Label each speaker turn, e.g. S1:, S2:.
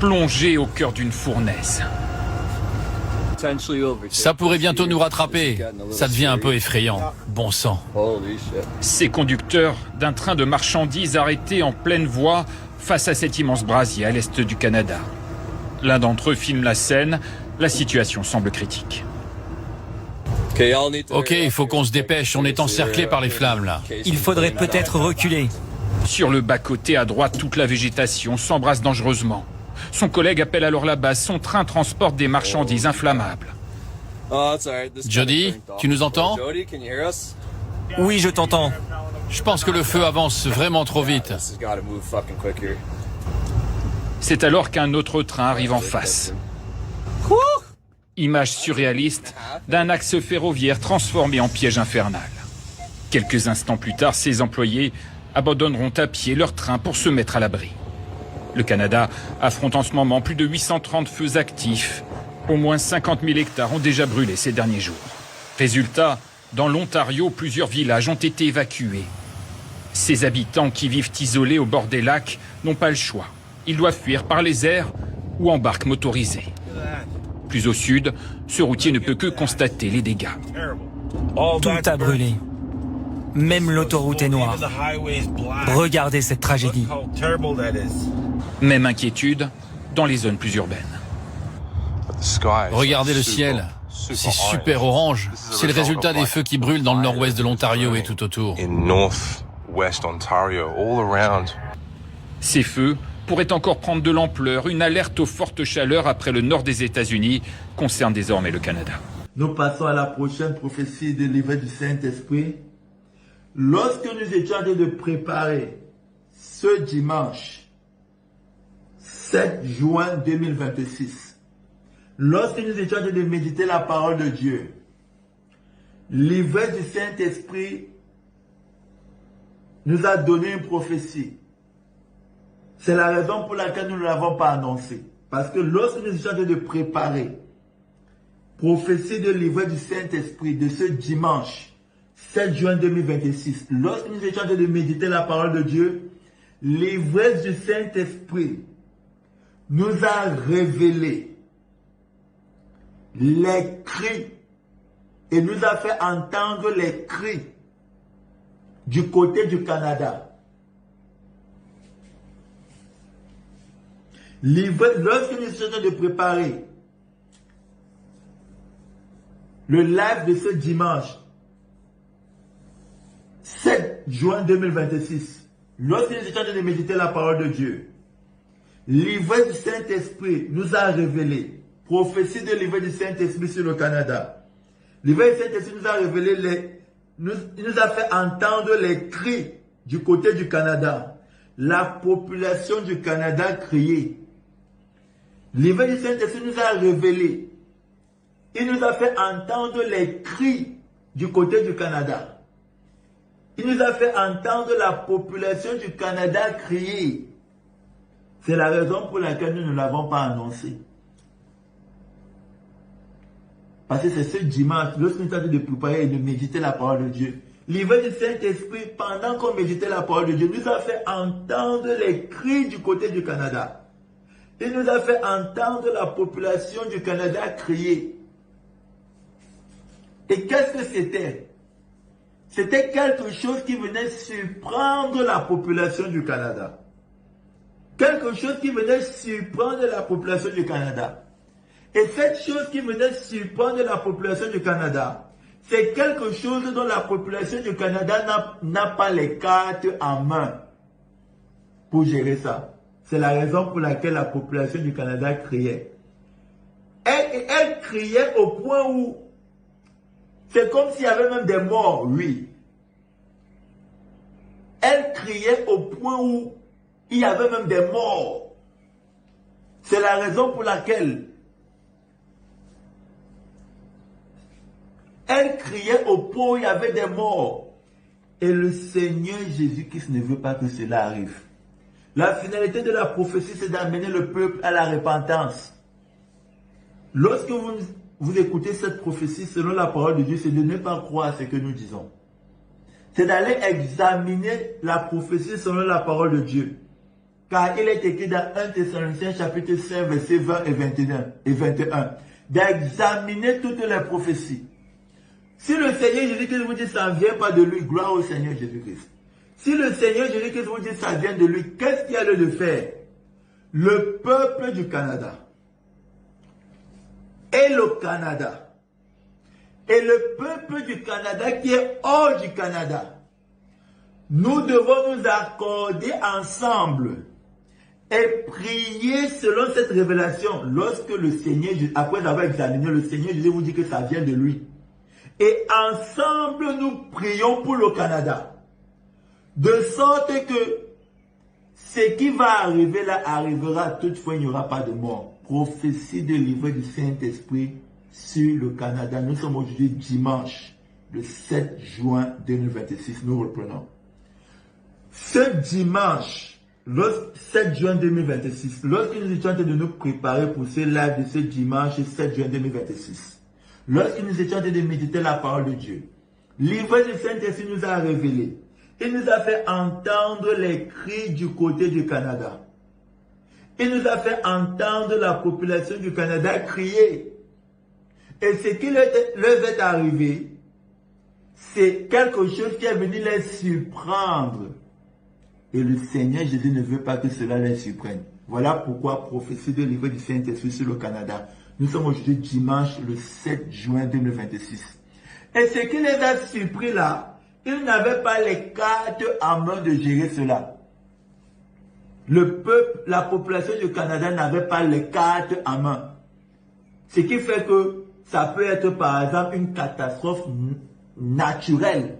S1: plongé au cœur d'une fournaise.
S2: Ça pourrait bientôt nous rattraper. Ça devient un peu effrayant. Bon sang.
S1: Ces conducteurs d'un train de marchandises arrêtés en pleine voie face à cet immense brasier à l'est du Canada. L'un d'entre eux filme la scène. La situation semble critique.
S2: Ok, il faut qu'on se dépêche. On est encerclé par les flammes, là.
S3: Il faudrait peut-être reculer.
S1: Sur le bas-côté à droite, toute la végétation s'embrasse dangereusement. Son collègue appelle alors la base. Son train transporte des marchandises inflammables.
S2: Jody, tu nous entends?
S3: Oui, je t'entends.
S2: Je pense que le feu avance vraiment trop vite.
S1: C'est alors qu'un autre train arrive en face. Image surréaliste d'un axe ferroviaire transformé en piège infernal. Quelques instants plus tard, ses employés abandonneront à pied leur train pour se mettre à l'abri. Le Canada affronte en ce moment plus de 830 feux actifs. Au moins 50 000 hectares ont déjà brûlé ces derniers jours. Résultat, dans l'Ontario, plusieurs villages ont été évacués. Ces habitants qui vivent isolés au bord des lacs n'ont pas le choix. Ils doivent fuir par les airs ou en barque motorisée. Plus au sud, ce routier ne peut que constater les dégâts.
S3: Tout a brûlé. Même l'autoroute est noire. Regardez cette tragédie.
S1: Même inquiétude dans les zones plus urbaines.
S2: Regardez le ciel. C'est super orange. C'est le résultat des feux qui brûlent dans le nord-ouest de l'Ontario et tout autour.
S1: Ces feux pourraient encore prendre de l'ampleur. Une alerte aux fortes chaleurs après le nord des États-Unis concerne désormais le Canada.
S4: Nous passons à la prochaine prophétie délivrée du Saint-Esprit. Lorsque nous étions en train de préparer ce dimanche 7 juin 2026, lorsque nous étions en train de méditer la parole de Dieu, l'ivresse du Saint-Esprit nous a donné une prophétie. C'est la raison pour laquelle nous ne l'avons pas annoncée. Parce que lorsque nous étions en train de préparer prophétie de l'ivresse du Saint-Esprit de ce dimanche 7 juin 2026, lorsque nous étions en train de méditer la parole de Dieu, l'ivresse du Saint-Esprit nous a révélé les cris et nous a fait entendre les cris du côté du Canada. Lorsque nous sommes en train de préparer le live de ce dimanche 7 juin 2026, lorsque nous étions en train de méditer la parole de Dieu, l'ivresse du Saint-Esprit nous a révélé, prophétie de l'ivresse du Saint-Esprit sur le Canada. L'ivresse du Saint-Esprit nous a révélé, nous a fait entendre les cris du côté du Canada. La population du Canada criait. L'ivresse du Saint-Esprit nous a révélé. Il nous a fait entendre les cris du côté du Canada. Il nous a fait entendre la population du Canada crier. C'est la raison pour laquelle nous ne l'avons pas annoncé. Parce que c'est ce dimanche, lorsque nous sommes de préparer et de méditer la parole de Dieu, l'ivresse du Saint-Esprit, pendant qu'on méditait la parole de Dieu, nous a fait entendre les cris du côté du Canada. Il nous a fait entendre la population du Canada crier. Et qu'est-ce que c'était? C'était quelque chose qui venait surprendre la population du Canada. Quelque chose qui venait surprendre la population du Canada. Et cette chose qui venait surprendre la population du Canada, c'est quelque chose dont la population du Canada n'a pas les cartes en main pour gérer ça. C'est la raison pour laquelle la population du Canada criait. Elle criait au point où c'est comme s'il y avait même des morts, oui. Elle criait au point où il y avait même des morts. C'est la raison pour laquelle elle criait au point où il y avait des morts. Et le Seigneur Jésus-Christ ne veut pas que cela arrive. La finalité de la prophétie, c'est d'amener le peuple à la repentance. Lorsque vous écoutez cette prophétie selon la parole de Dieu, c'est de ne pas croire à ce que nous disons. C'est d'aller examiner la prophétie selon la parole de Dieu. Car il est écrit dans 1 Thessaloniciens chapitre 5 versets 20 et 21 d'examiner toutes les prophéties. Si le Seigneur Jésus-Christ vous dit ça ne vient pas de lui, gloire au Seigneur Jésus-Christ. Si le Seigneur Jésus-Christ vous dit ça vient de lui, qu'est-ce qu'il y a lieu de faire? Le peuple du Canada et le Canada et le peuple du Canada qui est hors du Canada, nous devons nous accorder ensemble et prier selon cette révélation. Lorsque le Seigneur, après avoir examiné, le Seigneur Jésus vous dit que ça vient de lui. Et ensemble, nous prions pour le Canada. De sorte que ce qui va arriver là arrivera, toutefois il n'y aura pas de mort. Prophétie délivrée du Saint-Esprit sur le Canada. Nous sommes aujourd'hui dimanche, le 7 juin 2026. Nous reprenons. Ce dimanche, le 7 juin 2026, lorsque nous étions en train de nous préparer pour ce live de ce dimanche 7 juin 2026, lorsque nous étions en train de méditer la parole de Dieu, l'ivraie du Saint-Esprit nous a révélé. Il nous a fait entendre les cris du côté du Canada. Il nous a fait entendre la population du Canada crier. Et ce qui leur est arrivé, c'est quelque chose qui est venu les surprendre. Et le Seigneur Jésus ne veut pas que cela les surprenne. Voilà pourquoi prophétie de livre du Saint-Esprit sur le Canada. Nous sommes aujourd'hui dimanche le 7 juin 2026. Et ce qui les a surpris là, ils n'avaient pas les cartes en main de gérer cela. Le peuple, la population du Canada n'avait pas les cartes en main. Ce qui fait que ça peut être par exemple une catastrophe naturelle.